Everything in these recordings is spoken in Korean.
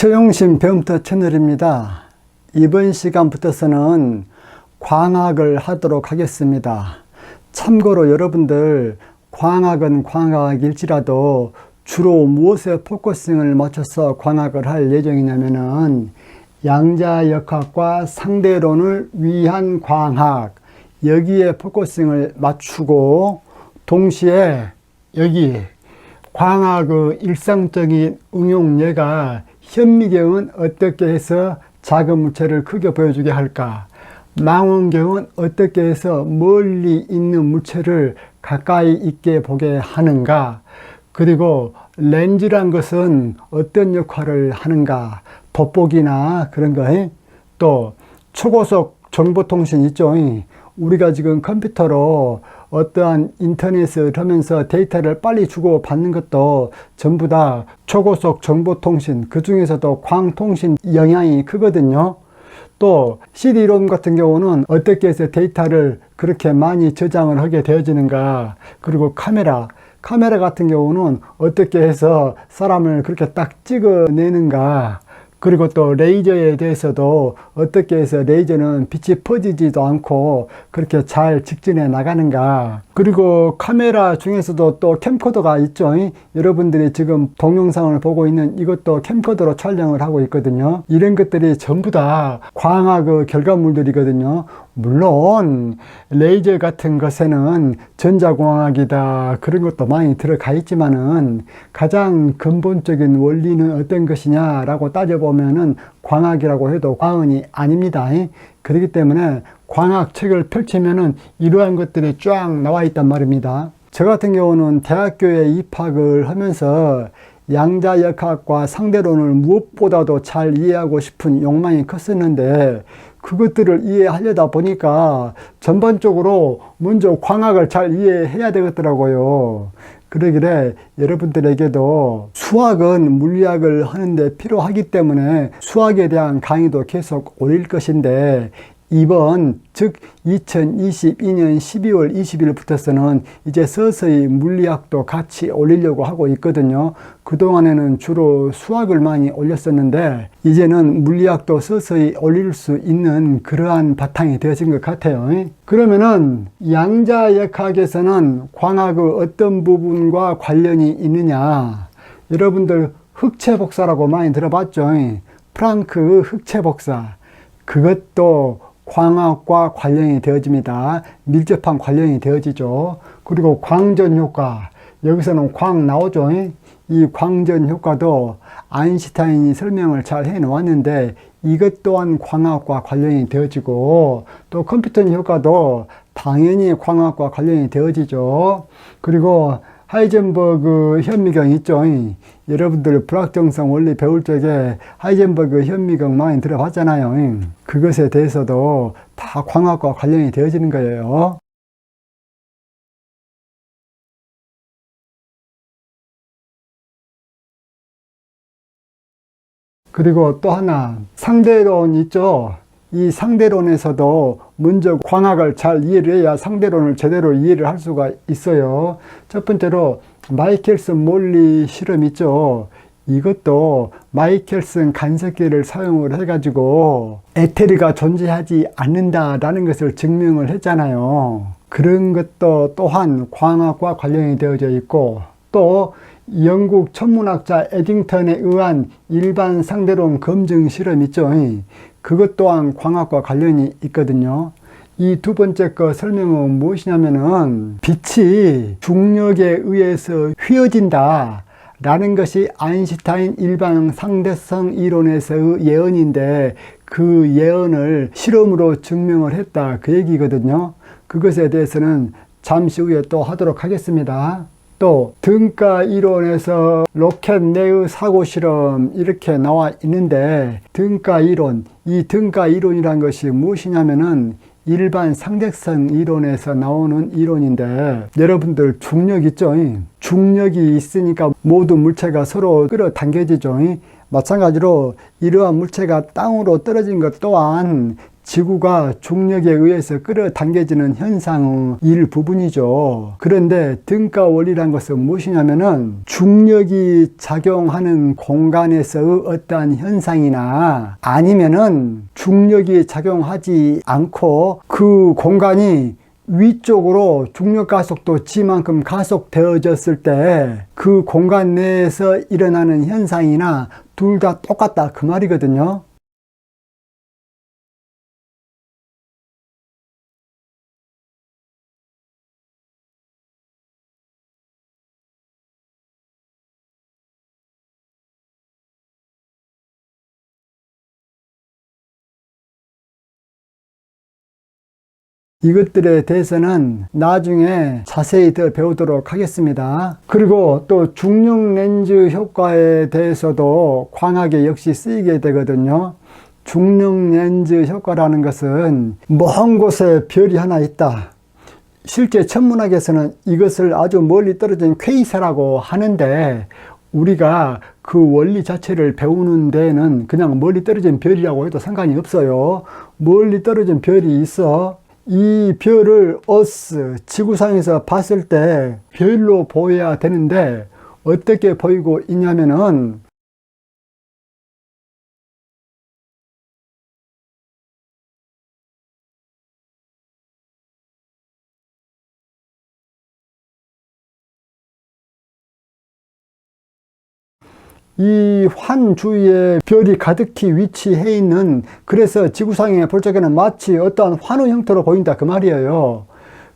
최용심 배움터 채널입니다. 이번 시간부터서는 광학을 하도록 하겠습니다. 참고로 여러분들 광학은 광학일지라도 주로 무엇에 포커싱을 맞춰서 광학을 할 예정이냐면은 양자역학과 상대론을 위한 광학, 여기에 포커싱을 맞추고 동시에 여기 광학의 일상적인 응용 예가 현미경은 어떻게 해서 작은 물체를 크게 보여주게 할까? 망원경은 어떻게 해서 멀리 있는 물체를 가까이 있게 보게 하는가? 그리고 렌즈란 것은 어떤 역할을 하는가? 돋보기나 그런 거, 또 초고속 정보통신 있죠? 우리가 지금 컴퓨터로 어떠한 인터넷을 하면서 데이터를 빨리 주고 받는 것도 전부 다 초고속 정보통신, 그 중에서도 광통신 영향이 크거든요. 또 CD-ROM 같은 경우는 어떻게 해서 데이터를 그렇게 많이 저장을 하게 되어지는가. 그리고 카메라 같은 경우는 어떻게 해서 사람을 그렇게 딱 찍어내는가. 그리고 또 레이저에 대해서도 어떻게 해서 레이저는 빛이 퍼지지도 않고 그렇게 잘 직진해 나가는가. 그리고 카메라 중에서도 또 캠코더가 있죠. 여러분들이 지금 동영상을 보고 있는 이것도 캠코더로 촬영을 하고 있거든요. 이런 것들이 전부 다 광학의 결과물들이거든요. 물론 레이저 같은 것에는 전자공학이다 그런 것도 많이 들어가 있지만은 가장 근본적인 원리는 어떤 것이냐라고 따져보면은 광학이라고 해도 과언이 아닙니다. 그렇기 때문에 광학책을 펼치면은 이러한 것들이 쫙 나와 있단 말입니다. 저 같은 경우는 대학교에 입학을 하면서 양자역학과 상대론을 무엇보다도 잘 이해하고 싶은 욕망이 컸었는데 그것들을 이해하려다 보니까 전반적으로 먼저 광학을 잘 이해해야 되겠더라고요. 그러길래 여러분들에게도 수학은 물리학을 하는데 필요하기 때문에 수학에 대한 강의도 계속 올릴 것인데 이번 즉 2022년 12월 20일부터서는 이제 서서히 물리학도 같이 올리려고 하고 있거든요. 그동안에는 주로 수학을 많이 올렸었는데 이제는 물리학도 서서히 올릴 수 있는 그러한 바탕이 되어진 것 같아요. 그러면은 양자역학에서는 광학의 어떤 부분과 관련이 있느냐? 여러분들 흑체 복사라고 많이 들어봤죠? 프랑크의 흑체 복사. 그것도 광학과 관련이 되어집니다. 밀접한 관련이 되어지죠. 그리고 광전 효과. 여기서는 광 나오죠. 이 광전 효과도 아인슈타인이 설명을 잘 해 놓았는데 이것 또한 광학과 관련이 되어지고 또 컴퓨터 효과도 당연히 광학과 관련이 되어지죠. 그리고 하이젠버그 현미경 있죠. 여러분들 불확정성 원리 배울 적에 하이젠버그 현미경 많이 들어봤잖아요. 그것에 대해서도 다 광학과 관련이 되어지는 거예요. 그리고 또 하나 상대론 있죠. 이 상대론에서도 먼저 광학을 잘 이해를 해야 상대론을 제대로 이해를 할 수가 있어요. 첫 번째로 마이켈슨 몰리 실험 있죠. 이것도 마이켈슨 간섭기를 사용을 해가지고 에테르가 존재하지 않는다라는 것을 증명을 했잖아요. 그런 것도 또한 광학과 관련이 되어져 있고 또 영국 천문학자 에딩턴에 의한 일반 상대론 검증 실험 있죠. 그것 또한 광학과 관련이 있거든요. 이 두 번째 거 설명은 무엇이냐면은 빛이 중력에 의해서 휘어진다 라는 것이 아인슈타인 일반 상대성 이론에서의 예언인데 그 예언을 실험으로 증명을 했다 그 얘기거든요. 그것에 대해서는 잠시 후에 또 하도록 하겠습니다. 또 등가 이론에서 로켓 내의 사고 실험 이렇게 나와 있는데 등가 이론, 이 등가 이론이란 것이 무엇이냐면은 일반 상대성 이론에서 나오는 이론인데 여러분들 중력 있죠? 중력이 있으니까 모든 물체가 서로 끌어당겨지죠. 마찬가지로 이러한 물체가 땅으로 떨어진 것 또한 지구가 중력에 의해서 끌어당겨지는 현상의 일부분이죠. 그런데 등가 원리란 것은 무엇이냐면은 중력이 작용하는 공간에서의 어떠한 현상이나 아니면은 중력이 작용하지 않고 그 공간이 위쪽으로 중력 가속도 g만큼 가속되어졌을 때 그 공간 내에서 일어나는 현상이나 둘 다 똑같다 그 말이거든요. 이것들에 대해서는 나중에 자세히 더 배우도록 하겠습니다. 그리고 또 중력 렌즈 효과에 대해서도 광학에 역시 쓰이게 되거든요. 중력 렌즈 효과라는 것은 먼 곳에 별이 하나 있다. 실제 천문학에서는 이것을 아주 멀리 떨어진 퀘이사라고 하는데 우리가 그 원리 자체를 배우는 데에는 그냥 멀리 떨어진 별이라고 해도 상관이 없어요. 멀리 떨어진 별이 있어. 이 별을 지구상에서 봤을 때 별로 보여야 되는데 어떻게 보이고 있냐면은 이 환 주위에 별이 가득히 위치해 있는, 그래서 지구상에 볼 적에는 마치 어떠한 환호 형태로 보인다 그 말이에요.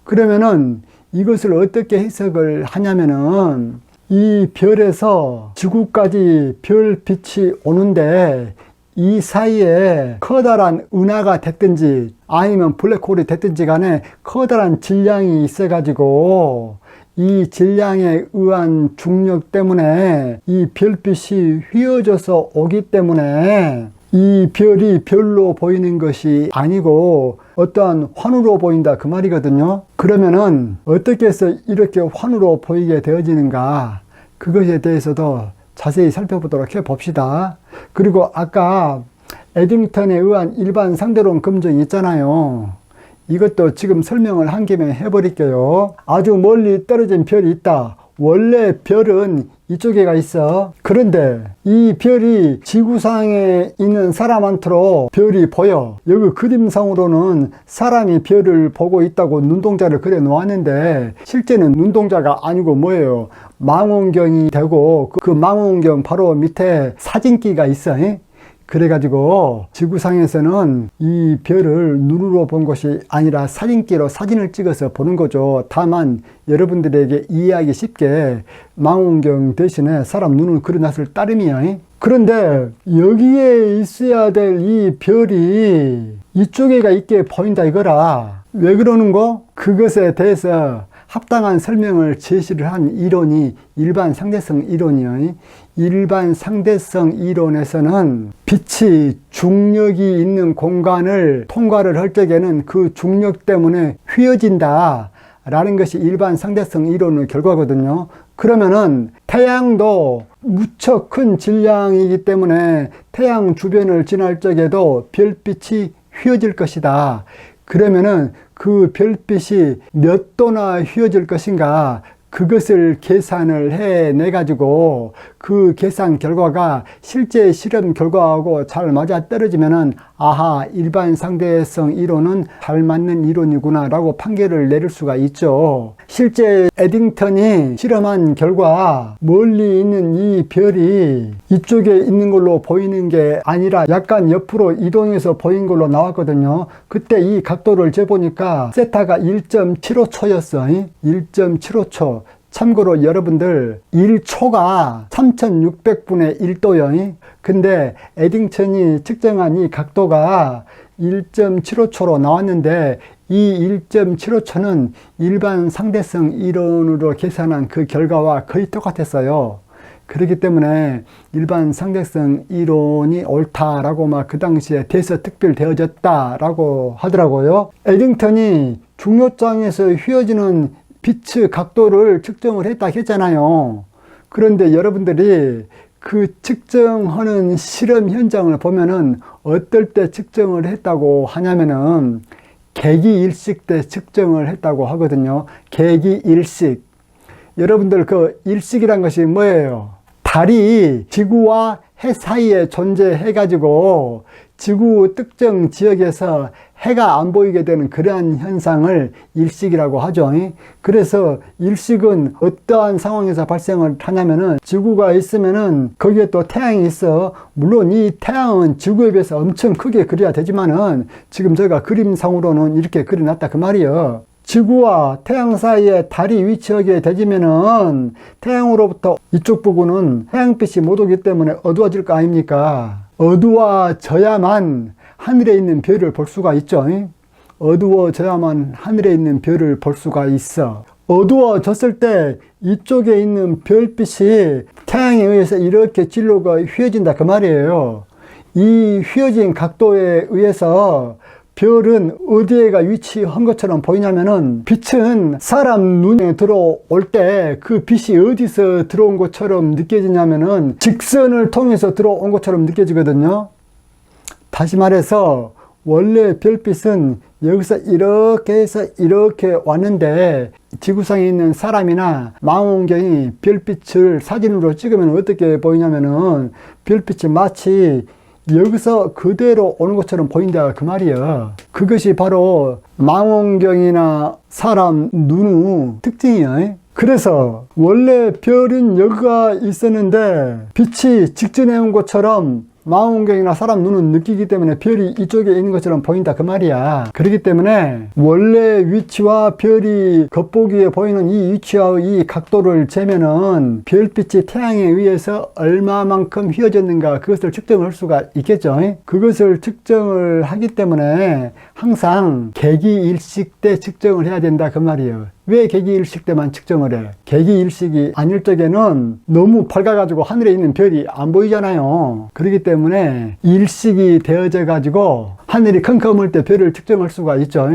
그러면은 이것을 어떻게 해석을 하냐면은 이 별에서 지구까지 별빛이 오는데 이 사이에 커다란 은하가 됐든지 아니면 블랙홀이 됐든지 간에 커다란 질량이 있어 가지고 이 질량에 의한 중력 때문에 이 별빛이 휘어져서 오기 때문에 이 별이 별로 보이는 것이 아니고 어떠한 환으로 보인다 그 말이거든요. 그러면은 어떻게 해서 이렇게 환으로 보이게 되어지는가, 그것에 대해서도 자세히 살펴보도록 해봅시다. 그리고 아까 에딩턴에 의한 일반 상대론 검증이 있잖아요. 이것도 지금 설명을 한 김에 해버릴게요. 아주 멀리 떨어진 별이 있다. 원래 별은 이쪽에가 있어. 그런데 이 별이 지구상에 있는 사람한테로 별이 보여. 여기 그림상으로는 사람이 별을 보고 있다고 눈동자를 그려 놓았는데 실제는 눈동자가 아니고 뭐예요? 망원경이 되고 그 망원경 바로 밑에 사진기가 있어. 그래가지고 지구상에서는 이 별을 눈으로 본 것이 아니라 사진기로 사진을 찍어서 보는 거죠. 다만 여러분들에게 이해하기 쉽게 망원경 대신에 사람 눈을 그려놨을 따름이야. 그런데 여기에 있어야 될 이 별이 이쪽에가 있게 보인다 이거라. 왜 그러는 거? 그것에 대해서 합당한 설명을 제시를 한 이론이 일반 상대성 이론이에요. 일반 상대성 이론에서는 빛이 중력이 있는 공간을 통과를 할 적에는 그 중력 때문에 휘어진다 라는 것이 일반 상대성 이론의 결과거든요. 그러면은 태양도 무척 큰 질량이기 때문에 태양 주변을 지날 적에도 별빛이 휘어질 것이다. 그러면은 그 별빛이 몇 도나 휘어질 것인가, 그것을 계산을 해내 가지고 그 계산 결과가 실제 실험 결과하고 잘 맞아 떨어지면은 아하, 일반 상대성 이론은 잘 맞는 이론이구나 라고 판결을 내릴 수가 있죠. 실제 에딩턴이 실험한 결과 멀리 있는 이 별이 이쪽에 있는 걸로 보이는 게 아니라 약간 옆으로 이동해서 보인 걸로 나왔거든요. 그때 이 각도를 재보니까 세타가 1.75초였어. 1.75초. 참고로 여러분들 1초가 3600분의 1도요. 근데 에딩턴이 측정한 이 각도가 1.75초로 나왔는데 이 1.75초는 일반 상대성 이론으로 계산한 그 결과와 거의 똑같았어요. 그렇기 때문에 일반 상대성 이론이 옳다라고 막 그 당시에 대서특별되어졌다라고 하더라고요. 에딩턴이 중력장에서 휘어지는 빛의 각도를 측정을 했다 했잖아요. 그런데 여러분들이 그 측정하는 실험 현장을 보면은 어떨 때 측정을 했다고 하냐면은 개기일식 때 측정을 했다고 하거든요. 개기일식. 여러분들 그 일식이란 것이 뭐예요? 달이 지구와 해 사이에 존재해가지고 지구 특정 지역에서 해가 안 보이게 되는 그러한 현상을 일식이라고 하죠. 그래서 일식은 어떠한 상황에서 발생을 하냐면은 지구가 있으면은 거기에 또 태양이 있어. 물론 이 태양은 지구에 비해서 엄청 크게 그려야 되지만은 지금 제가 그림상으로는 이렇게 그려놨다 그 말이에요. 지구와 태양 사이에 달이 위치하게 되지면은 태양으로부터 이쪽 부분은 태양빛이 못 오기 때문에 어두워질 거 아닙니까? 어두워져야만 하늘에 있는 별을 볼 수가 있죠. 어두워져야만 하늘에 있는 별을 볼 수가 있어. 어두워졌을 때 이쪽에 있는 별빛이 태양에 의해서 이렇게 진로가 휘어진다 그 말이에요. 이 휘어진 각도에 의해서 별은 어디에가 위치한 것처럼 보이냐면은 빛은 사람 눈에 들어올 때 그 빛이 어디서 들어온 것처럼 느껴지냐면은 직선을 통해서 들어온 것처럼 느껴지거든요. 다시 말해서 원래 별빛은 여기서 이렇게 해서 이렇게 왔는데 지구상에 있는 사람이나 망원경이 별빛을 사진으로 찍으면 어떻게 보이냐면은 별빛이 마치 여기서 그대로 오는 것처럼 보인다 그 말이야. 그것이 바로 망원경이나 사람 눈의 특징이야. 그래서 원래 별은 여기가 있었는데 빛이 직전에 온 것처럼 망원경이나 사람 눈은 느끼기 때문에 별이 이쪽에 있는 것처럼 보인다 그 말이야. 그렇기 때문에 원래 위치와 별이 겉보기에 보이는 이 위치와 이 각도를 재면은 별빛이 태양에 의해서 얼마만큼 휘어졌는가 그것을 측정할 수가 있겠죠. 그것을 측정을 하기 때문에 항상 개기일식 때 측정을 해야 된다 그 말이에요. 왜 개기일식 때만 측정을 해? 개기일식이 아닐 적에는 너무 밝아가지고 하늘에 있는 별이 안 보이잖아요. 그렇기 때문에 일식이 되어져 가지고 하늘이 컴컴할 때 별을 측정할 수가 있죠.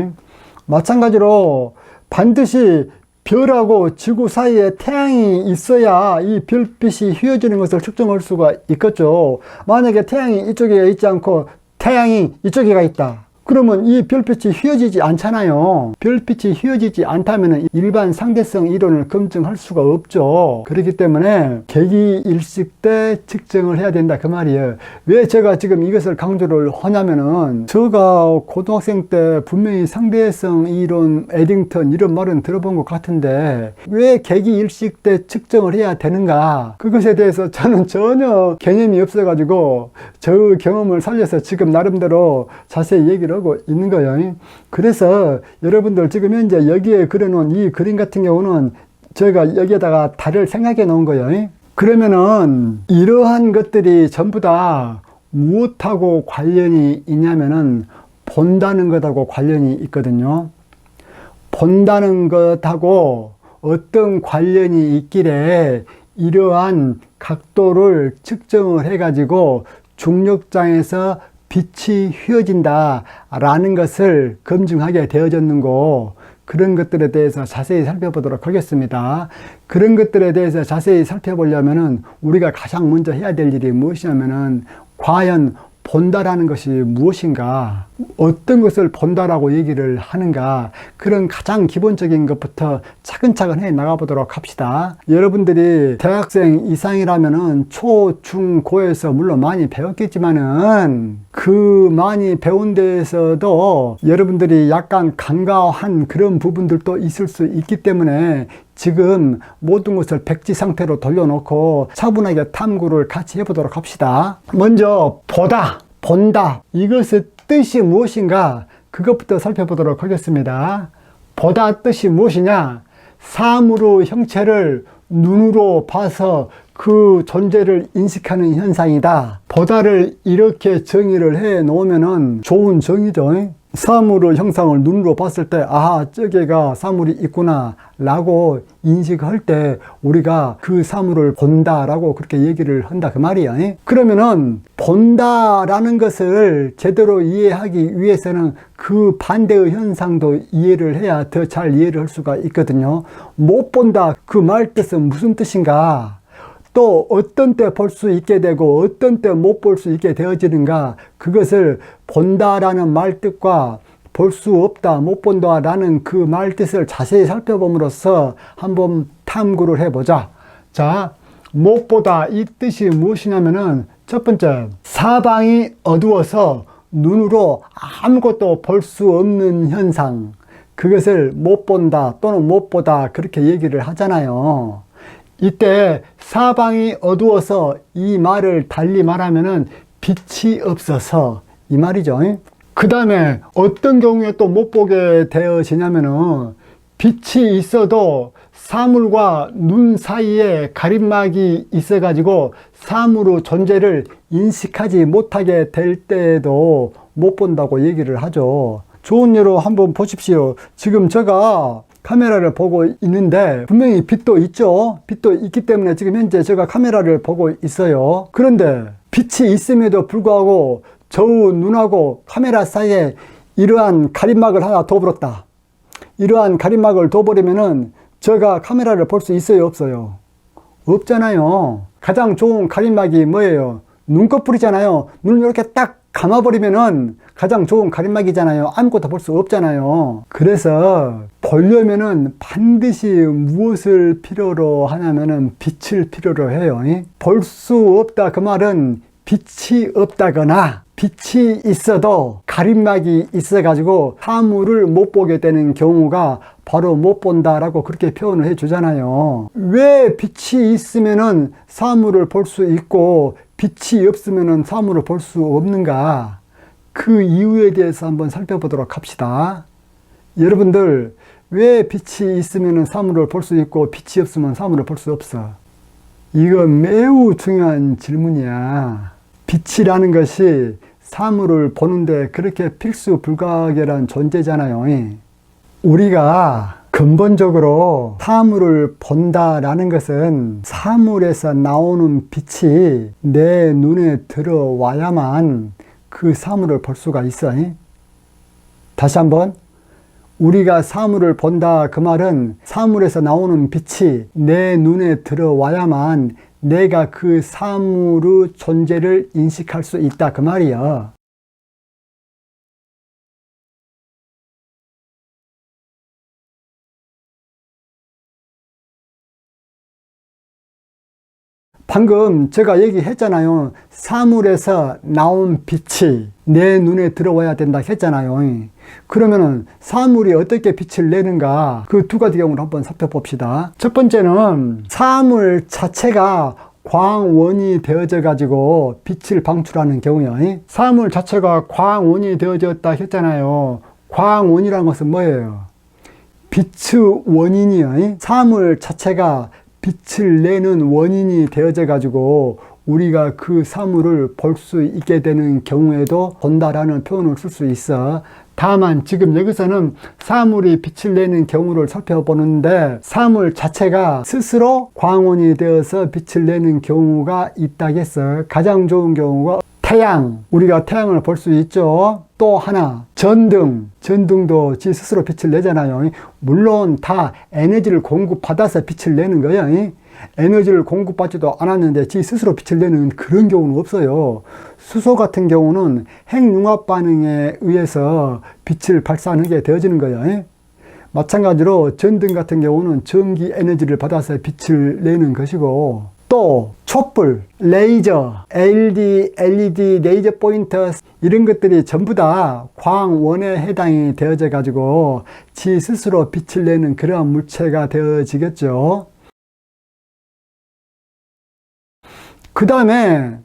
마찬가지로 반드시 별하고 지구 사이에 태양이 있어야 이 별빛이 휘어지는 것을 측정할 수가 있겠죠. 만약에 태양이 이쪽에 있지 않고 태양이 이쪽에 있다. 그러면 이 별빛이 휘어지지 않잖아요. 별빛이 휘어지지 않다면 일반 상대성 이론을 검증할 수가 없죠. 그렇기 때문에 개기일식 때 측정을 해야 된다 그 말이에요. 왜 제가 지금 이것을 강조를 하냐면은 제가 고등학생 때 분명히 상대성 이론, 에딩턴 이런 말은 들어본 것 같은데 왜 개기일식 때 측정을 해야 되는가? 그것에 대해서 저는 전혀 개념이 없어가지고 저 경험을 살려서 지금 나름대로 자세히 얘기를 하고 있는 거예요. 그래서 여러분들 지금 현재 여기에 그려놓은 이 그림 같은 경우는 저희가 여기에다가 달을 생각해 놓은 거예요. 그러면은 이러한 것들이 전부 다 무엇하고 관련이 있냐면은 본다는 것하고 관련이 있거든요. 본다는 것하고 어떤 관련이 있길래 이러한 각도를 측정을 해가지고 중력장에서 빛이 휘어진다 라는 것을 검증하게 되어졌는고 그런 것들에 대해서 자세히 살펴보도록 하겠습니다. 그런 것들에 대해서 자세히 살펴보려면은 우리가 가장 먼저 해야 될 일이 무엇이냐면은 과연 본다라는 것이 무엇인가, 어떤 것을 본다라고 얘기를 하는가, 그런 가장 기본적인 것부터 차근차근 해 나가보도록 합시다. 여러분들이 대학생 이상이라면은 초, 중, 고에서 물론 많이 배웠겠지만은 그 많이 배운 데에서도 여러분들이 약간 간과한 그런 부분들도 있을 수 있기 때문에 지금 모든 것을 백지 상태로 돌려놓고 차분하게 탐구를 같이 해보도록 합시다. 먼저 본다. 이것의 뜻이 무엇인가? 그것부터 살펴보도록 하겠습니다. 보다 뜻이 무엇이냐? 사물의 형체를 눈으로 봐서 그 존재를 인식하는 현상이다. 보다를 이렇게 정의를 해 놓으면은 좋은 정의죠. 사물의 형상을 눈으로 봤을 때 아하 저게가 사물이 있구나 라고 인식할 때 우리가 그 사물을 본다 라고 그렇게 얘기를 한다 그 말이야. 그러면은 본다라는 것을 제대로 이해하기 위해서는 그 반대의 현상도 이해를 해야 더 잘 이해를 할 수가 있거든요. 못 본다 그 말 뜻은 무슨 뜻인가? 또 어떤 때 볼 수 있게 되고 어떤 때 못 볼 수 있게 되어지는가, 그것을 본다라는 말뜻과 볼 수 없다, 못 본다라는 그 말뜻을 자세히 살펴봄으로써 한번 탐구를 해보자. 자, 못 보다 이 뜻이 무엇이냐면은, 첫 번째, 사방이 어두워서 눈으로 아무것도 볼 수 없는 현상, 그것을 못 본다 또는 못 보다 그렇게 얘기를 하잖아요. 이때 사방이 어두워서 이 말을 달리 말하면은 빛이 없어서 이 말이죠. 그 다음에 어떤 경우에 또 못 보게 되어지냐면은, 빛이 있어도 사물과 눈 사이에 가림막이 있어 가지고 사물의 존재를 인식하지 못하게 될 때에도 못 본다고 얘기를 하죠. 좋은 예로 한번 보십시오. 지금 제가 카메라를 보고 있는데 분명히 빛도 있죠. 빛도 있기 때문에 지금 현재 제가 카메라를 보고 있어요. 그런데 빛이 있음에도 불구하고 저 눈하고 카메라 사이에 이러한 가림막을 하나 둬버렸다. 이러한 가림막을 둬버리면은 제가 카메라를 볼 수 있어요, 없어요? 없잖아요. 가장 좋은 가림막이 뭐예요? 눈꺼풀이잖아요. 눈을 이렇게 딱 감아버리면은 가장 좋은 가림막이잖아요. 아무것도 볼 수 없잖아요. 그래서 보려면은 반드시 무엇을 필요로 하냐면은 빛을 필요로 해요. 볼 수 없다 그 말은 빛이 없다거나 빛이 있어도 가림막이 있어가지고 사물을 못 보게 되는 경우가 바로 못 본다라고 그렇게 표현을 해 주잖아요. 왜 빛이 있으면은 사물을 볼 수 있고 빛이 없으면은 사물을 볼 수 없는가? 그 이유에 대해서 한번 살펴보도록 합시다. 여러분들, 왜 빛이 있으면은 사물을 볼 수 있고 빛이 없으면 사물을 볼 수 없어? 이건 매우 중요한 질문이야. 빛이라는 것이 사물을 보는데 그렇게 필수 불가결한 존재잖아요. 우리가 근본적으로 사물을 본다라는 것은 사물에서 나오는 빛이 내 눈에 들어와야만 그 사물을 볼 수가 있어. 다시 한번, 우리가 사물을 본다 그 말은 사물에서 나오는 빛이 내 눈에 들어와야만 내가 그 사물의 존재를 인식할 수 있다 그 말이야. 방금 제가 얘기했잖아요. 사물에서 나온 빛이 내 눈에 들어와야 된다 했잖아요. 그러면은 사물이 어떻게 빛을 내는가, 그 두 가지 경우를 한번 살펴봅시다. 첫 번째는 사물 자체가 광원이 되어져 가지고 빛을 방출하는 경우요. 사물 자체가 광원이 되어졌다 했잖아요. 광원이라는 것은 뭐예요? 빛의 원인이요. 사물 자체가 빛을 내는 원인이 되어져 가지고 우리가 그 사물을 볼 수 있게 되는 경우에도 본다라는 표현을 쓸 수 있어. 다만 지금 여기서는 사물이 빛을 내는 경우를 살펴보는데, 사물 자체가 스스로 광원이 되어서 빛을 내는 경우가 있다겠어. 가장 좋은 경우가 태양, 우리가 태양을 볼 수 있죠. 또 하나, 전등도 지 스스로 빛을 내잖아요. 물론 다 에너지를 공급받아서 빛을 내는 거예요. 에너지를 공급받지도 않았는데 지 스스로 빛을 내는 그런 경우는 없어요. 수소 같은 경우는 핵융합 반응에 의해서 빛을 발산하게 되어지는 거예요. 마찬가지로 전등 같은 경우는 전기 에너지를 받아서 빛을 내는 것이고, 또 촛불, 레이저, LED 레이저 포인터, 이런 것들이 전부 다 광원에 해당이 되어져 가지고 지 스스로 빛을 내는 그러한 물체가 되어지겠죠. 그 다음에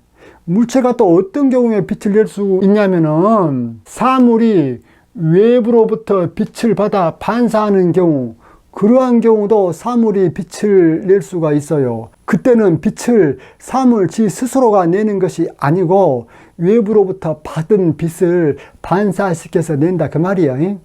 물체가 또 어떤 경우에 빛을 낼 수 있냐면은, 사물이 외부로부터 빛을 받아 반사하는 경우, 그러한 경우도 사물이 빛을 낼 수가 있어요. 그때는 빛을 사물 지 스스로가 내는 것이 아니고 외부로부터 받은 빛을 반사시켜서 낸다 그 말이에요.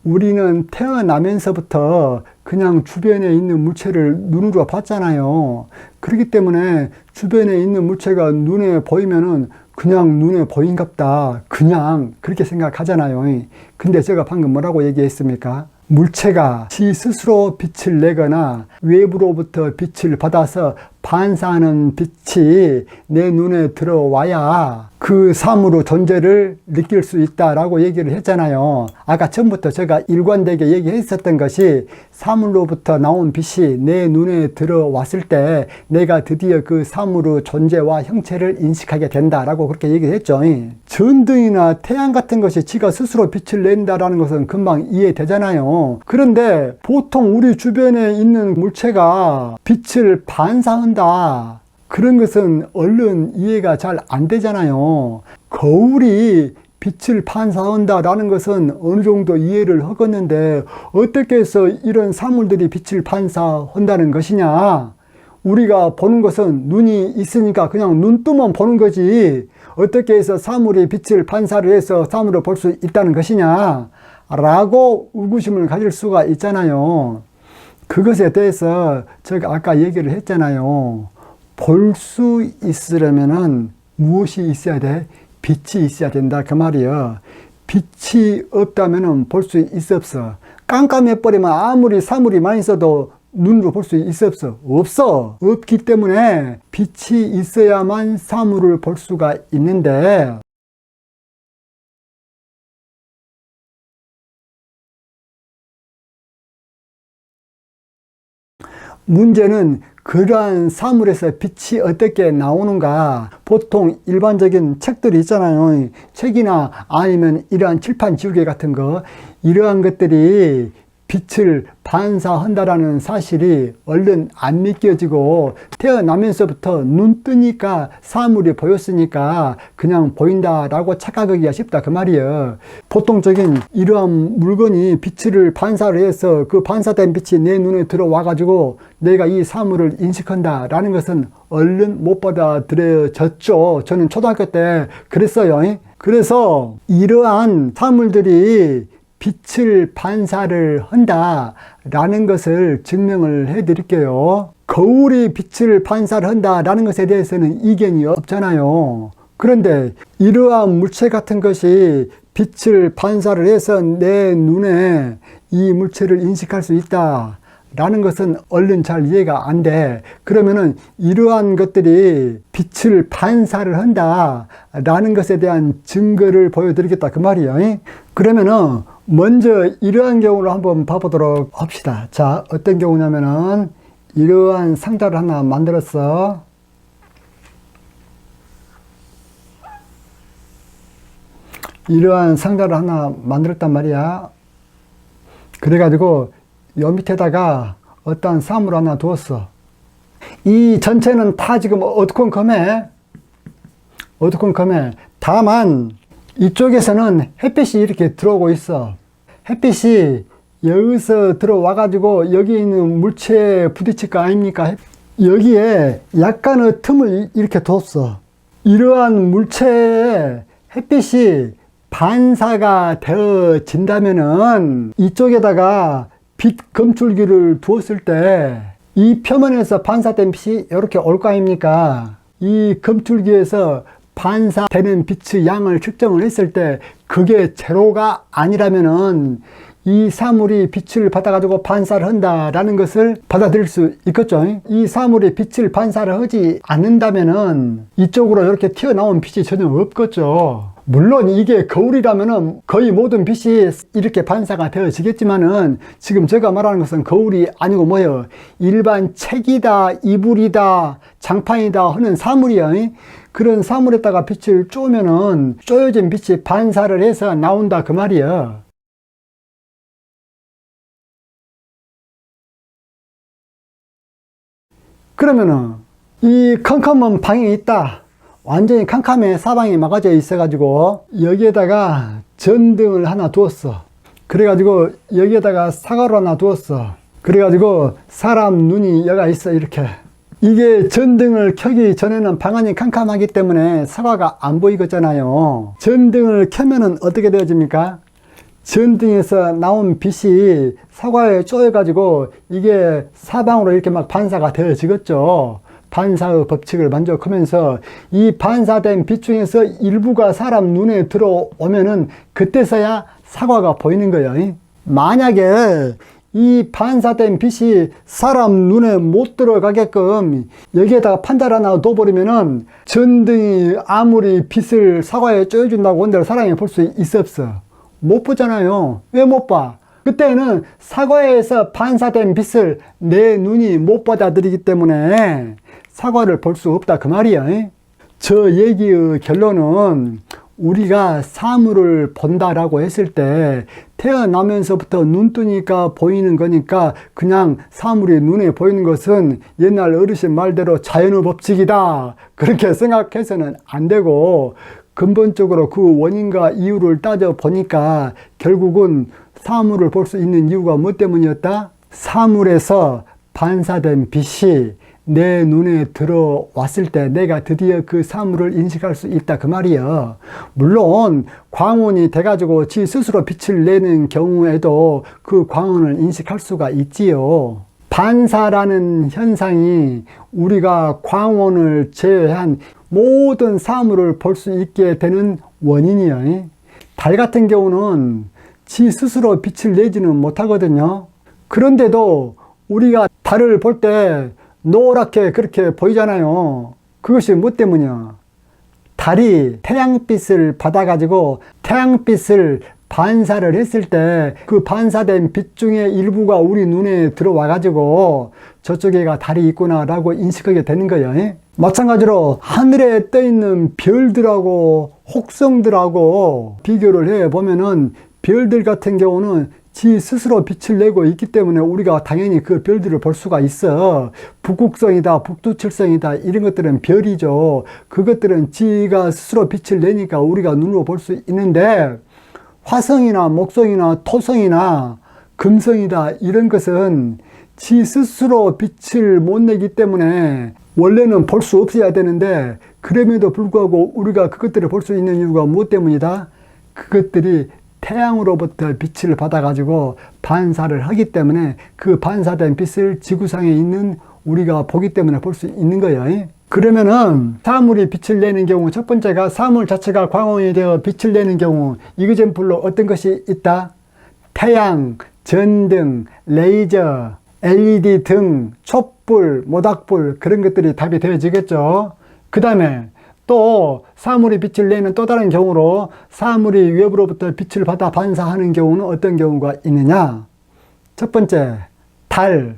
우리는 태어나면서부터 그냥 주변에 있는 물체를 눈으로 봤잖아요. 그렇기 때문에 주변에 있는 물체가 눈에 보이면은 그냥 눈에 보인갑다, 그냥 그렇게 생각하잖아요. 근데 제가 방금 뭐라고 얘기했습니까? 물체가 지 스스로 빛을 내거나 외부로부터 빛을 받아서 반사하는 빛이 내 눈에 들어와야 그 사물의 존재를 느낄 수 있다라고 얘기를 했잖아요. 아까 처음부터 제가 일관되게 얘기했었던 것이 사물로부터 나온 빛이 내 눈에 들어왔을 때 내가 드디어 그 사물의 존재와 형체를 인식하게 된다라고 그렇게 얘기를 했죠. 전등이나 태양 같은 것이 지가 스스로 빛을 낸다라는 것은 금방 이해되잖아요. 그런데 보통 우리 주변에 있는 물체가 빛을 반사한다, 그런 것은 얼른 이해가 잘 안 되잖아요. 거울이 빛을 반사한다라는 것은 어느 정도 이해를 하겠는데 어떻게 해서 이런 사물들이 빛을 반사한다는 것이냐? 우리가 보는 것은 눈이 있으니까 그냥 눈 뜨면 보는 거지, 어떻게 해서 사물이 빛을 반사를 해서 사물을 볼 수 있다는 것이냐? 라고 의구심을 가질 수가 있잖아요. 그것에 대해서 제가 아까 얘기를 했잖아요. 볼 수 있으려면은 무엇이 있어야 돼? 빛이 있어야 된다, 그 말이에요. 빛이 없다면은 볼 수 있어 없어? 깜깜해버리면 아무리 사물이 많이 있어도 눈으로 볼 수 있어 없어? 없어. 없기 때문에 빛이 있어야만 사물을 볼 수가 있는데, 문제는 그러한 사물에서 빛이 어떻게 나오는가. 보통 일반적인 책들이 있잖아요. 책이나 아니면 이러한 칠판 지우개 같은 거, 이러한 것들이 빛을 반사한다라는 사실이 얼른 안 믿겨지고 태어나면서부터 눈 뜨니까 사물이 보였으니까 그냥 보인다라고 착각하기가 쉽다, 그 말이에요. 보통적인 이러한 물건이 빛을 반사를 해서 그 반사된 빛이 내 눈에 들어와 가지고 내가 이 사물을 인식한다라는 것은 얼른 못 받아들여졌죠. 저는 초등학교 때 그랬어요. 그래서 이러한 사물들이 빛을 반사를 한다라는 것을 증명을 해 드릴게요. 거울이 빛을 반사를 한다라는 것에 대해서는 이견이 없잖아요. 그런데 이러한 물체 같은 것이 빛을 반사를 해서 내 눈에 이 물체를 인식할 수 있다 라는 것은 얼른 잘 이해가 안 돼. 그러면은 이러한 것들이 빛을 반사를 한다 라는 것에 대한 증거를 보여드리겠다, 그 말이에요. 그러면은 먼저 이러한 경우를 한번 봐보도록 합시다. 자, 어떤 경우냐면은 이러한 상자를 하나 만들었어. 이러한 상자를 하나 만들었단 말이야. 그래가지고 요 밑에다가 어떤 사물 하나 두었어. 이 전체는 다 지금 어두컴컴해. 어두컴컴해. 다만 이쪽에서는 햇빛이 이렇게 들어오고 있어. 햇빛이 여기서 들어와 가지고 여기 있는 물체에 부딪힐 거 아닙니까? 여기에 약간의 틈을 이렇게 뒀어. 이러한 물체에 햇빛이 반사가 되어진다면은 이쪽에다가 빛 검출기를 두었을 때 이 표면에서 반사된 빛이 이렇게 올 거 아닙니까? 이 검출기에서 반사되는 빛의 양을 측정을 했을 때 그게 제로가 아니라면은 이 사물이 빛을 받아가지고 반사를 한다라는 것을 받아들일 수 있겠죠. 이 사물이 빛을 반사를 하지 않는다면은 이쪽으로 이렇게 튀어나온 빛이 전혀 없겠죠. 물론 이게 거울이라면은 거의 모든 빛이 이렇게 반사가 되어지겠지만은 지금 제가 말하는 것은 거울이 아니고 뭐예요? 일반 책이다, 이불이다, 장판이다 하는 사물이야. 그런 사물에다가 빛을 쪼면은 쪼여진 빛이 반사를 해서 나온다, 그 말이야. 그러면은 이 컴컴한 방에 있다. 완전히 캄캄해. 사방이 막아져 있어가지고 여기에다가 전등을 하나 두었어. 그래가지고 여기에다가 사과를 하나 두었어. 그래가지고 사람 눈이 여가 있어. 이렇게 이게 전등을 켜기 전에는 방안이 캄캄하기 때문에 사과가 안 보이겠잖아요. 전등을 켜면은 어떻게 되어집니까? 전등에서 나온 빛이 사과에 쪼여가지고 이게 사방으로 이렇게 막 반사가 되어지겠죠. 반사의 법칙을 만족하면서 이 반사된 빛 중에서 일부가 사람 눈에 들어오면은 그때서야 사과가 보이는 거예요. 만약에 이 반사된 빛이 사람 눈에 못 들어가게끔 여기에다가 판자를 하나 둬버리면은 전등이 아무리 빛을 사과에 쪼여준다고 한들 사람이 볼 수 있어 없어? 못 보잖아요. 왜 못 봐? 그때는 사과에서 반사된 빛을 내 눈이 못 받아들이기 때문에 사과를 볼 수 없다 그 말이야. 저 얘기의 결론은 우리가 사물을 본다라고 했을 때 태어나면서부터 눈 뜨니까 보이는 거니까 그냥 사물이 눈에 보이는 것은 옛날 어르신 말대로 자연의 법칙이다 그렇게 생각해서는 안 되고, 근본적으로 그 원인과 이유를 따져 보니까 결국은 사물을 볼 수 있는 이유가 뭐 때문이었다? 사물에서 반사된 빛이 내 눈에 들어왔을 때 내가 드디어 그 사물을 인식할 수 있다 그 말이야. 물론 광원이 돼가지고 지 스스로 빛을 내는 경우에도 그 광원을 인식할 수가 있지요. 반사라는 현상이 우리가 광원을 제외한 모든 사물을 볼 수 있게 되는 원인이에요. 달 같은 경우는 지 스스로 빛을 내지는 못하거든요. 그런데도 우리가 달을 볼 때 노랗게 그렇게 보이잖아요. 그것이 뭐 때문이야? 달이 태양빛을 받아가지고 태양빛을 반사를 했을 때 그 반사된 빛 중에 일부가 우리 눈에 들어와가지고 저쪽에가 달이 있구나라고 인식하게 되는 거예요. 마찬가지로 하늘에 떠있는 별들하고 혹성들하고 비교를 해보면은 별들 같은 경우는 지 스스로 빛을 내고 있기 때문에 우리가 당연히 그 별들을 볼 수가 있어. 북극성이다, 북두칠성이다 이런 것들은 별이죠. 그것들은 지가 스스로 빛을 내니까 우리가 눈으로 볼 수 있는데, 화성이나 목성이나 토성이나 금성이다 이런 것은 지 스스로 빛을 못 내기 때문에 원래는 볼 수 없어야 되는데, 그럼에도 불구하고 우리가 그것들을 볼 수 있는 이유가 무엇 때문이다? 그것들이 태양으로부터 빛을 받아가지고 반사를 하기 때문에 그 반사된 빛을 지구상에 있는 우리가 보기 때문에 볼 수 있는 거예요. 그러면은 사물이 빛을 내는 경우, 첫 번째가 사물 자체가 광원이 되어 빛을 내는 경우, 이그젠플로 어떤 것이 있다? 태양, 전등, 레이저, LED 등, 촛불, 모닥불 그런 것들이 답이 되어지겠죠. 그 다음에 또 사물이 빛을 내는 또 다른 경우로 사물이 외부로부터 빛을 받아 반사하는 경우는 어떤 경우가 있느냐? 첫 번째 달,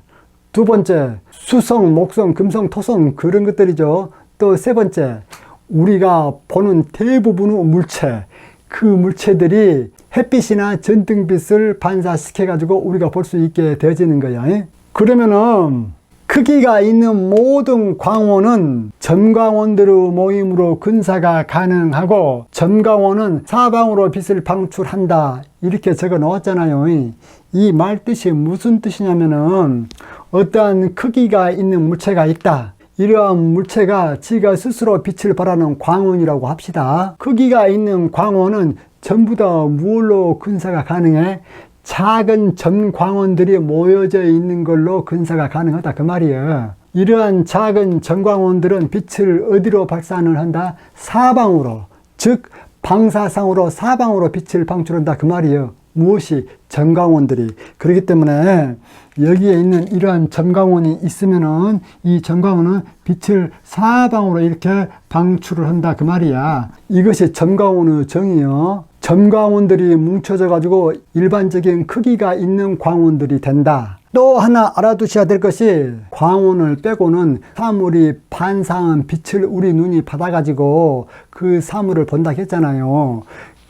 두 번째 수성, 목성, 금성, 토성 그런 것들이죠. 또 세 번째 우리가 보는 대부분의 물체, 그 물체들이 햇빛이나 전등빛을 반사시켜 가지고 우리가 볼 수 있게 되어지는 거예요. 그러면은 크기가 있는 모든 광원은 점광원들의 모임으로 근사가 가능하고, 점광원은 사방으로 빛을 방출한다 이렇게 적어 놓았잖아요. 이 말 뜻이 무슨 뜻이냐면은 어떠한 크기가 있는 물체가 있다, 이러한 물체가 지가 스스로 빛을 발하는 광원이라고 합시다. 크기가 있는 광원은 전부 다 무엇로 근사가 가능해? 작은 점광원들이 모여져 있는 걸로 근사가 가능하다 그 말이에요. 이러한 작은 점광원들은 빛을 어디로 발산을 한다? 사방으로, 즉 방사상으로 사방으로 빛을 방출한다 그 말이에요. 무엇이? 점광원들이. 그렇기 때문에 여기에 있는 이러한 점광원이 있으면은 이 점광원은 빛을 사방으로 이렇게 방출을 한다 그 말이야. 이것이 점광원의 정의요. 점광원들이 뭉쳐져 가지고 일반적인 크기가 있는 광원들이 된다. 또 하나 알아두셔야 될 것이, 광원을 빼고는 사물이 반사한 빛을 우리 눈이 받아 가지고 그 사물을 본다 했잖아요.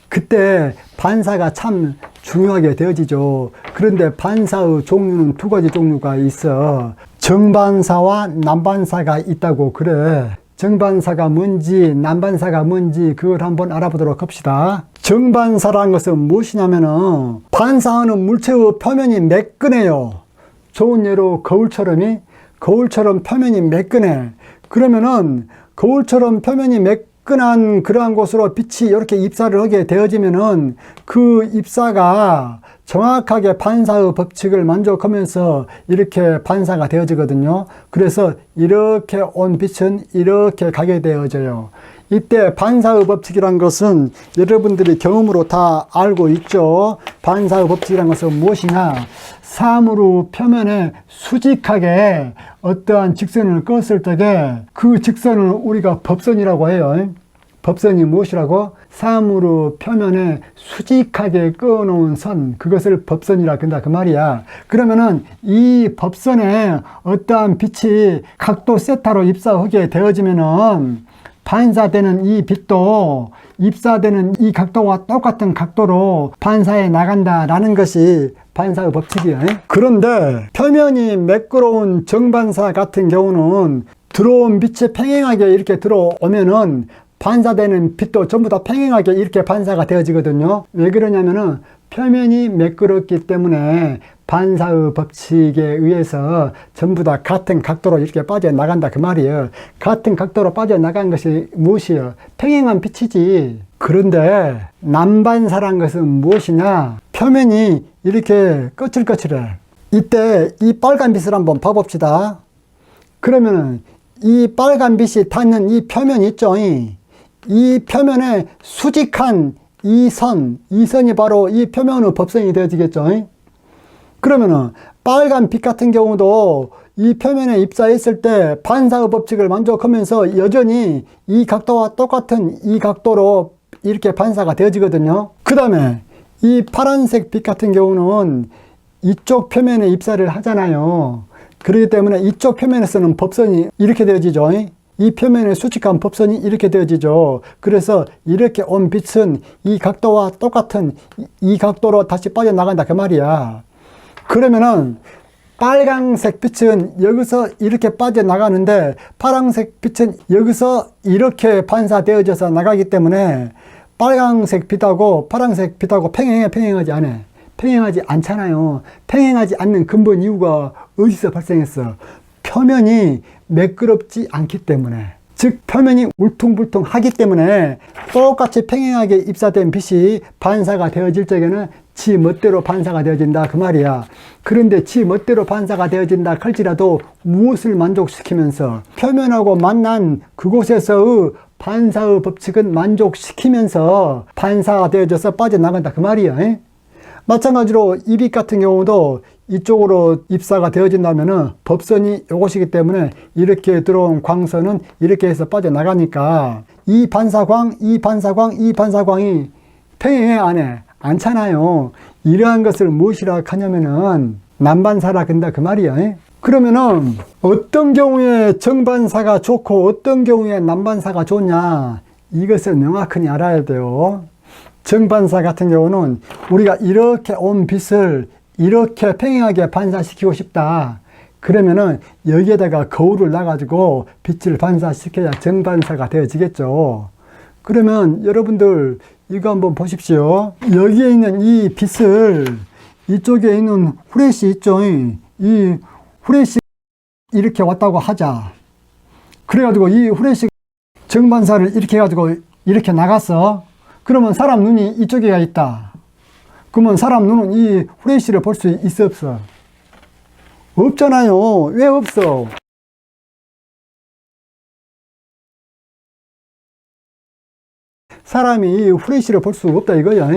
그때 반사가 참 중요하게 되어지죠. 그런데 반사의 종류는 두 가지 종류가 있어. 정반사와 난반사가 있다고 그래. 정반사가 뭔지 난반사가 뭔지 그걸 한번 알아보도록 합시다. 정반사라는 것은 무엇이냐면은 반사하는 물체의 표면이 매끈해요. 좋은 예로 거울처럼 표면이 매끈해. 그러면은 거울처럼 표면이 매끈한 그러한 곳으로 빛이 이렇게 입사를 하게 되어지면은 그 입사가 정확하게 반사의 법칙을 만족하면서 이렇게 반사가 되어지거든요. 그래서 이렇게 온 빛은 이렇게 가게 되어져요. 이때 반사의 법칙이란 것은 여러분들이 경험으로 다 알고 있죠. 반사의 법칙이란 것은 무엇이냐? 사물의 표면에 수직하게 어떠한 직선을 그었을 적에 그 직선을 우리가 법선이라고 해요. 법선이 무엇이라고? 사물의 표면에 수직하게 그어놓은 선, 그것을 법선이라 한다 그 말이야. 그러면은 이 법선에 어떠한 빛이 각도 세타로 입사하게 되어지면은 반사되는 이 빛도 입사되는 이 각도와 똑같은 각도로 반사해 나간다라는 것이 반사의 법칙이에요. 그런데 표면이 매끄러운 정반사 같은 경우는 들어온 빛이 평행하게 이렇게 들어오면은 반사되는 빛도 전부 다 평행하게 이렇게 반사가 되어지거든요. 왜 그러냐면은 표면이 매끄럽기 때문에 반사의 법칙에 의해서 전부 다 같은 각도로 이렇게 빠져나간다 그 말이에요. 같은 각도로 빠져나간 것이 무엇이에요? 평행한 빛이지. 그런데 남반사란 것은 무엇이냐? 표면이 이렇게 거칠거칠해. 이때 이 빨간 빛을 한번 봐봅시다. 그러면은 이 빨간 빛이 닿는 이 표면 있죠? 이 표면에 수직한 이 선이 바로 이 표면의 법선이 되어지겠죠. 그러면은 빨간 빛 같은 경우도 이 표면에 입사했을 때 반사의 법칙을 만족하면서 여전히 이 각도와 똑같은 이 각도로 이렇게 반사가 되어지거든요. 그 다음에 이 파란색 빛 같은 경우는 이쪽 표면에 입사를 하잖아요. 그렇기 때문에 이쪽 표면에서는 법선이 이렇게 되어지죠. 이 표면에 수직한 법선이 이렇게 되어지죠. 그래서 이렇게 온 빛은 이 각도와 똑같은 이 각도로 다시 빠져나간다 그 말이야. 그러면은 빨강색 빛은 여기서 이렇게 빠져나가는데 파란색 빛은 여기서 이렇게 반사되어져서 나가기 때문에 빨강색 빛하고 파란색 빛하고 평행하지 않아. 평행하지 않잖아요. 평행하지 않는 근본 이유가 어디서 발생했어? 표면이 매끄럽지 않기 때문에, 즉 표면이 울퉁불퉁하기 때문에 똑같이 평행하게 입사된 빛이 반사가 되어질 적에는 지 멋대로 반사가 되어진다 그 말이야. 그런데 지 멋대로 반사가 되어진다 할지라도 무엇을 만족시키면서? 표면하고 만난 그곳에서의 반사의 법칙은 만족시키면서 반사가 되어져서 빠져나간다 그 말이야. 마찬가지로 이 빛 같은 경우도 이쪽으로 입사가 되어진다면은 법선이 이것이기 때문에 이렇게 들어온 광선은 이렇게 해서 빠져나가니까 이 반사광, 이 반사광, 이 반사광이 평행해 안 해? 않잖아요. 이러한 것을 무엇이라 하냐면은 남반사라 한다 그 말이야. 그러면은 어떤 경우에 정반사가 좋고 어떤 경우에 남반사가 좋냐, 이것을 명확히 알아야 돼요. 정반사 같은 경우는 우리가 이렇게 온 빛을 이렇게 평행하게 반사시키고 싶다. 그러면은 여기에다가 거울을 놔가지고 빛을 반사시켜야 정반사가 되어지겠죠. 그러면 여러분들 이거 한번 보십시오. 여기에 있는 이 빛을 이쪽에 있는 후레쉬 있죠. 이 후레쉬 이렇게 왔다고 하자. 그래가지고 이 후레쉬 정반사를 이렇게 해가지고 이렇게 나갔어. 그러면 사람 눈이 이쪽에가 있다. 그러면 사람 눈은 이 후레쉬를 볼 수 있어 없어? 없잖아요. 왜 없어? 사람이 이 후레쉬를 볼 수 없다 이거야.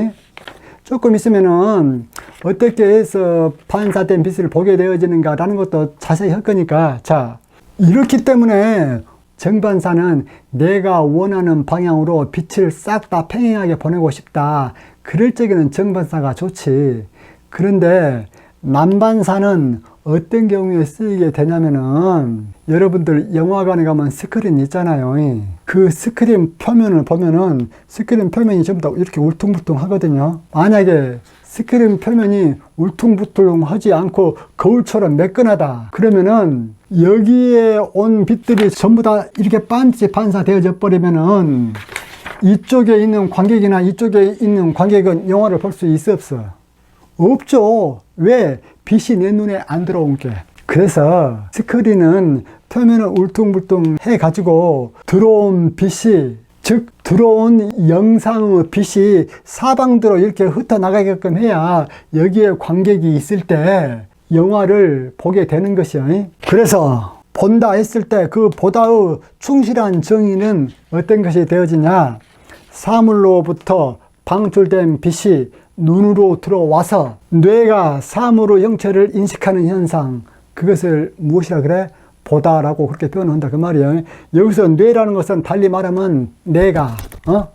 조금 있으면은 어떻게 해서 반사된 빛을 보게 되어지는가라는 것도 자세히 할 거니까. 자, 이렇기 때문에 정반사는 내가 원하는 방향으로 빛을 싹 다 평행하게 보내고 싶다. 그럴 적에는 정반사가 좋지. 그런데 남반사는 어떤 경우에 쓰이게 되냐면은, 여러분들 영화관에 가면 스크린 있잖아요. 그 스크린 표면을 보면은 스크린 표면이 전부 다 이렇게 울퉁불퉁 하거든요. 만약에 스크린 표면이 울퉁불퉁하지 않고 거울처럼 매끈하다 그러면은 여기에 온 빛들이 전부 다 이렇게 반드시 반사되어져 버리면은 이쪽에 있는 관객이나 이쪽에 있는 관객은 영화를 볼 수 있어 없어? 없죠. 왜? 빛이 내 눈에 안 들어온 게. 그래서 스크린은 표면을 울퉁불퉁 해가지고 들어온 빛이 즉 들어온 영상의 빛이 사방으로 이렇게 흩어나가게끔 해야 여기에 관객이 있을 때 영화를 보게 되는 것이요. 그래서 본다 했을 때 그 보다의 충실한 정의는 어떤 것이 되어지냐? 사물로부터 방출된 빛이 눈으로 들어와서 뇌가 사물의 형체를 인식하는 현상, 그것을 무엇이라 그래? 보다라고 그렇게 표현한다 그 말이에요. 여기서 뇌라는 것은 달리 말하면 내가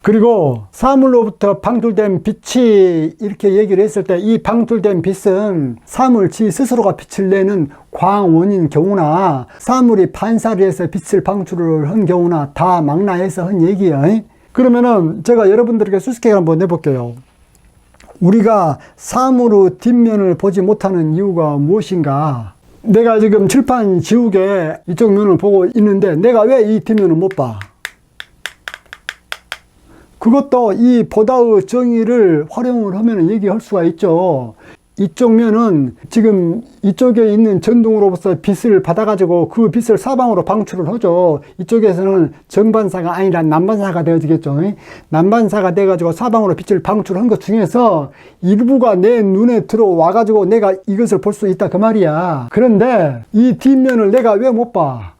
그리고 사물로부터 방출된 빛이 이렇게 얘기를 했을 때 이 방출된 빛은 사물 지 스스로가 빛을 내는 광원인 경우나 사물이 반사를 해서 빛을 방출을 한 경우나 다 망라해서 한 얘기예요. 그러면은 제가 여러분들에게 수수께끼 한번 내볼게요. 우리가 사물의 뒷면을 보지 못하는 이유가 무엇인가? 내가 지금 칠판 지우개 이쪽 면을 보고 있는데 내가 왜 이 뒷면을 못 봐? 그것도 이 보다의 정의를 활용을 하면 얘기할 수가 있죠. 이쪽 면은 지금 이쪽에 있는 전등으로부터 빛을 받아가지고 그 빛을 사방으로 방출을 하죠. 이쪽에서는 정반사가 아니라 남반사가 되어지겠죠. 남반사가 돼가지고 사방으로 빛을 방출한 것 중에서 일부가 내 눈에 들어와가지고 내가 이것을 볼 수 있다 그 말이야. 그런데 이 뒷면을 내가 왜 못 봐?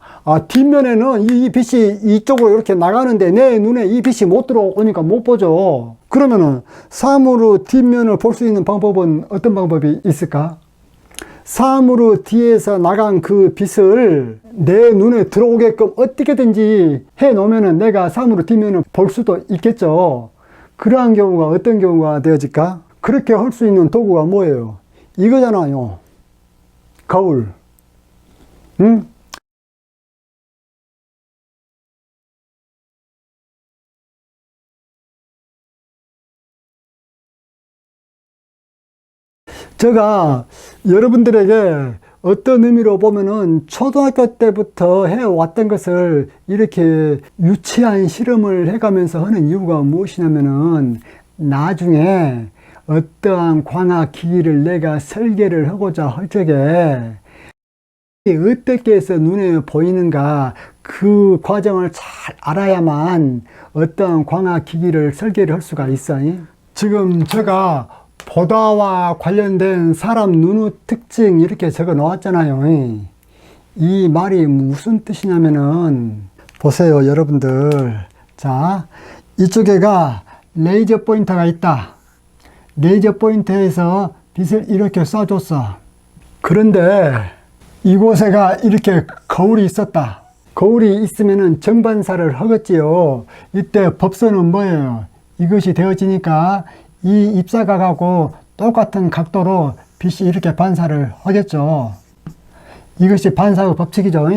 뒷면에는 이 빛이 이쪽으로 이렇게 나가는데 내 눈에 이 빛이 못 들어오니까 못 보죠. 그러면은 사물의 뒷면을 볼 수 있는 방법은 어떤 방법이 있을까? 사물의 뒤에서 나간 그 빛을 내 눈에 들어오게끔 어떻게든지 해 놓으면은 내가 사물의 뒷면을 볼 수도 있겠죠. 그러한 경우가 어떤 경우가 되어질까? 그렇게 할 수 있는 도구가 뭐예요? 이거잖아요. 거울. 응? 제가 여러분들에게 어떤 의미로 보면은 초등학교 때부터 해왔던 것을 이렇게 유치한 실험을 해가면서 하는 이유가 무엇이냐면은 나중에 어떠한 광학 기기를 내가 설계를 하고자 할 적에 어떻게 해서 눈에 보이는가 그 과정을 잘 알아야만 어떠한 광학 기기를 설계를 할 수가 있어요. 지금 제가 보다와 관련된 사람 눈의 특징 이렇게 적어 놓았잖아요. 이 말이 무슨 뜻이냐면은 보세요 여러분들. 자, 이쪽에가 레이저 포인터가 있다. 레이저 포인터에서 빛을 이렇게 쏴줬어. 그런데 이곳에가 이렇게 거울이 있었다. 거울이 있으면은 정반사를 하겠지요. 이때 법선은 뭐예요? 이것이 되어지니까 이 입사각하고 똑같은 각도로 빛이 이렇게 반사를 하겠죠. 이것이 반사의 법칙이죠.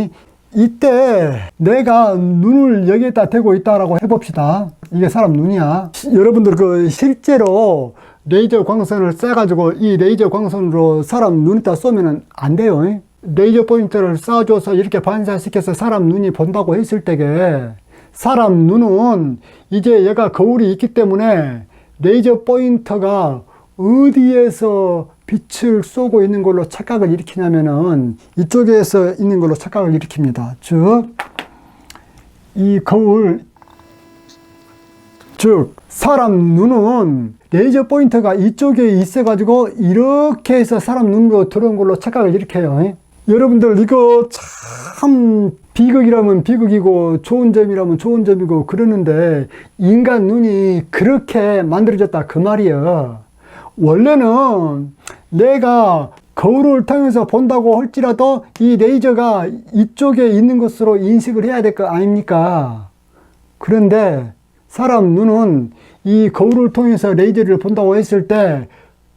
이때 내가 눈을 여기에다 대고 있다라고 해봅시다. 이게 사람 눈이야. 여러분들 그 실제로 레이저 광선을 쏴가지고 이 레이저 광선으로 사람 눈에다 쏘면 안 돼요. 레이저 포인트를 쏴줘서 이렇게 반사시켜서 사람 눈이 본다고 했을 때게 사람 눈은 이제 얘가 거울이 있기 때문에 레이저 포인터가 어디에서 빛을 쏘고 있는 걸로 착각을 일으키냐면은 이쪽에서 있는 걸로 착각을 일으킵니다. 즉, 이 거울, 즉, 사람 눈은 레이저 포인터가 이쪽에 있어가지고 이렇게 해서 사람 눈으로 들어온 걸로 착각을 일으켜요. 여러분들 이거 참 비극이라면 비극이고 좋은 점이라면 좋은 점이고 그러는데 인간 눈이 그렇게 만들어졌다 그 말이야. 원래는 내가 거울을 통해서 본다고 할지라도 이 레이저가 이쪽에 있는 것으로 인식을 해야 될 거 아닙니까? 그런데 사람 눈은 이 거울을 통해서 레이저를 본다고 했을 때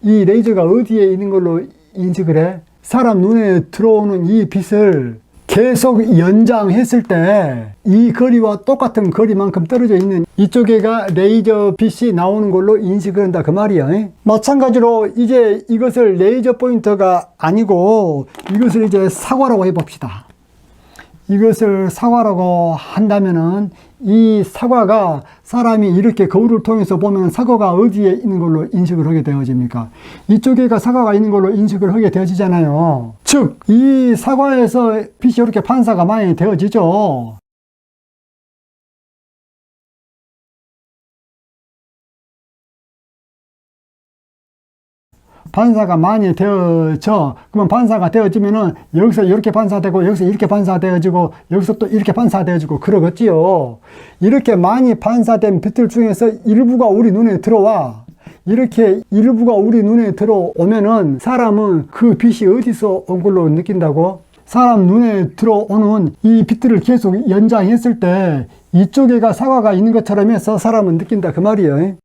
이 레이저가 어디에 있는 걸로 인식을 해? 사람 눈에 들어오는 이 빛을 계속 연장했을 때 이 거리와 똑같은 거리만큼 떨어져 있는 이쪽에가 레이저 빛이 나오는 걸로 인식을 한다 그 말이야. 마찬가지로 이제 이것을 레이저 포인터가 아니고 이것을 이제 사과라고 해봅시다. 이것을 사과라고 한다면은 이 사과가 사람이 이렇게 거울을 통해서 보면 사과가 어디에 있는 걸로 인식을 하게 되어집니까? 이쪽에가 사과가 있는 걸로 인식을 하게 되어지잖아요. 즉, 이 사과에서 빛이 이렇게 반사가 많이 되어지죠. 반사가 많이 되어져. 그러면 반사가 되어지면은 여기서 이렇게 반사되고 여기서 이렇게 반사되어지고 여기서 또 이렇게 반사되어지고 그러겠지요. 이렇게 많이 반사된 빛들 중에서 일부가 우리 눈에 들어와. 이렇게 일부가 우리 눈에 들어오면은 사람은 그 빛이 어디서 온 걸로 느낀다고? 사람 눈에 들어오는 이 빛들을 계속 연장했을 때 이쪽에가 사과가 있는 것처럼 해서 사람은 느낀다 그 말이에요.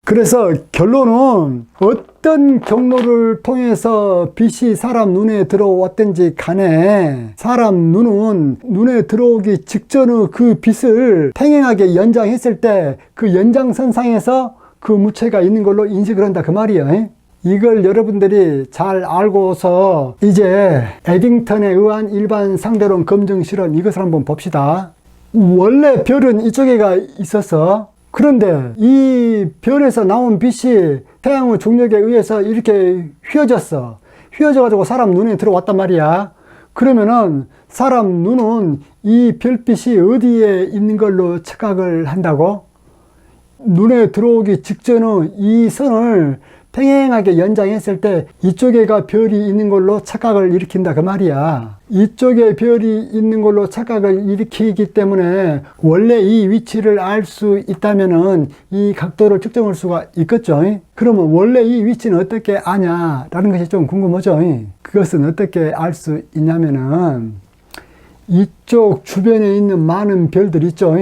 그래서 결론은 어떤 경로를 통해서 빛이 사람 눈에 들어왔든지 간에 사람 눈은 눈에 들어오기 직전의 그 빛을 팽행하게 연장했을 때 그 연장선상에서 그 무체가 있는 걸로 인식을 한다 그 말이에요. 이걸 여러분들이 잘 알고서 이제 에딩턴에 의한 일반 상대론 검증 실험 이것을 한번 봅시다. 원래 별은 이쪽에가 있어서 그런데 이 별에서 나온 빛이 태양의 중력에 의해서 이렇게 휘어졌어. 휘어져가지고 사람 눈에 들어왔단 말이야. 그러면은 사람 눈은 이 별빛이 어디에 있는 걸로 착각을 한다고? 눈에 들어오기 직전의 이 선을 팽행하게 연장했을 때 이쪽에가 별이 있는 걸로 착각을 일으킨다 그 말이야. 이쪽에 별이 있는 걸로 착각을 일으키기 때문에 원래 이 위치를 알 수 있다면은 이 각도를 측정할 수가 있겠죠. 그러면 원래 이 위치는 어떻게 아냐라는 것이 좀 궁금하죠. 그것은 어떻게 알 수 있냐면은 이쪽 주변에 있는 많은 별들 있죠.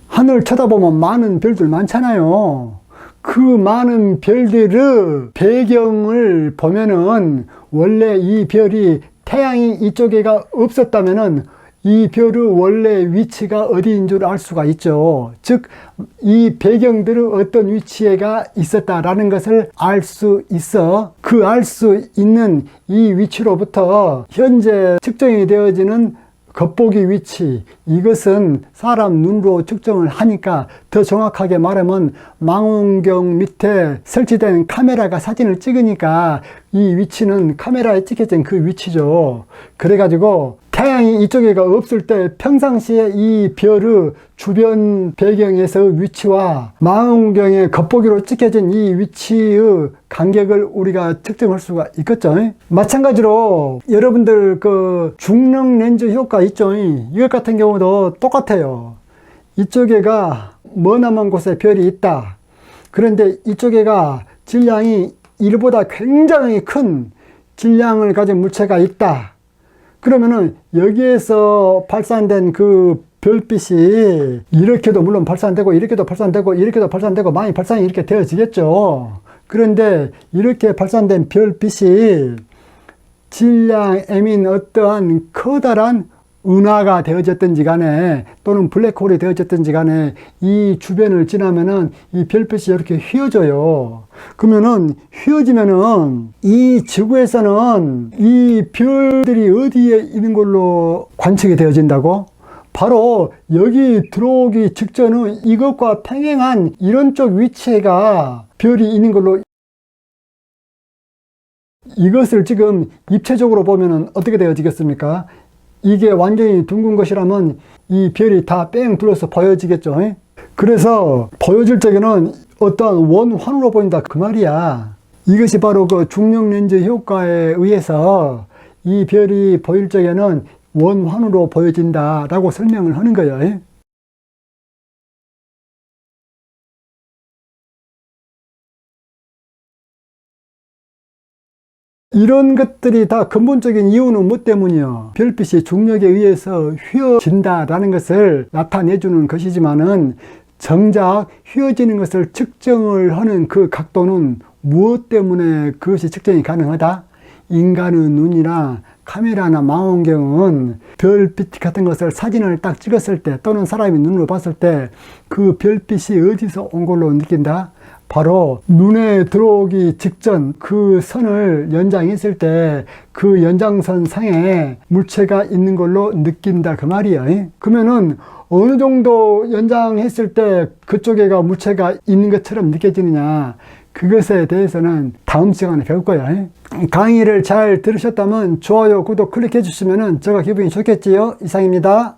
하늘 쳐다보면 많은 별들 많잖아요. 그 많은 별들의 배경을 보면은 원래 이 별이 태양이 이쪽에가 없었다면은 이 별의 원래 위치가 어디인 줄 알 수가 있죠. 즉, 이 배경들의 어떤 위치에가 있었다라는 것을 알 수 있어. 그 알 수 있는 이 위치로부터 현재 측정이 되어지는 겉보기 위치, 이것은 사람 눈으로 측정을 하니까 더 정확하게 말하면 망원경 밑에 설치된 카메라가 사진을 찍으니까 이 위치는 카메라에 찍혀진 그 위치죠. 그래가지고 태양이 이쪽에가 없을 때 평상시에 이 별의 주변 배경에서의 위치와 망원경의 겉보기로 찍혀진 이 위치의 간격을 우리가 측정할 수가 있겠죠. 마찬가지로 여러분들 그 중력 렌즈 효과 있죠. 이것 같은 경우도 똑같아요. 이쪽에가 머나먼 곳에 별이 있다. 그런데 이쪽에가 질량이 1보다 굉장히 큰 질량을 가진 물체가 있다. 그러면은 여기에서 발산된 그 별빛이 이렇게도 물론 발산되고 이렇게도 발산되고 이렇게도 발산되고 많이 발산이 이렇게 되어지겠죠. 그런데 이렇게 발산된 별빛이 질량 M인 어떠한 커다란 은하가 되어졌든지 간에 또는 블랙홀이 되어졌든지 간에 이 주변을 지나면은 이 별빛이 이렇게 휘어져요. 그러면은 휘어지면은 이 지구에서는 이 별들이 어디에 있는 걸로 관측이 되어진다고? 바로 여기 들어오기 직전의 이것과 평행한 이런 쪽 위치에가 별이 있는 걸로. 이것을 지금 입체적으로 보면은 어떻게 되어지겠습니까? 이게 완전히 둥근 것이라면 이 별이 다 뺑 둘러서 보여지겠죠. 그래서 보여질 적에는 어떠한 원환으로 보인다 그 말이야. 이것이 바로 그 중력 렌즈 효과에 의해서 이 별이 보일 적에는 원환으로 보여진다라고 설명을 하는 거예요. 이런 것들이 다 근본적인 이유는 뭐 때문이요? 별빛이 중력에 의해서 휘어진다라는 것을 나타내주는 것이지만은 정작 휘어지는 것을 측정을 하는 그 각도는 무엇 때문에 그것이 측정이 가능하다? 인간의 눈이나 카메라나 망원경은 별빛 같은 것을 사진을 딱 찍었을 때 또는 사람이 눈으로 봤을 때 그 별빛이 어디서 온 걸로 느낀다? 바로 눈에 들어오기 직전 그 선을 연장했을 때 그 연장선 상에 물체가 있는 걸로 느낀다 그 말이야. 그러면은 어느 정도 연장했을 때 그쪽에가 물체가 있는 것처럼 느껴지느냐, 그것에 대해서는 다음 시간에 배울 거야. 강의를 잘 들으셨다면 좋아요, 구독 클릭해 주시면 제가 기분이 좋겠지요. 이상입니다.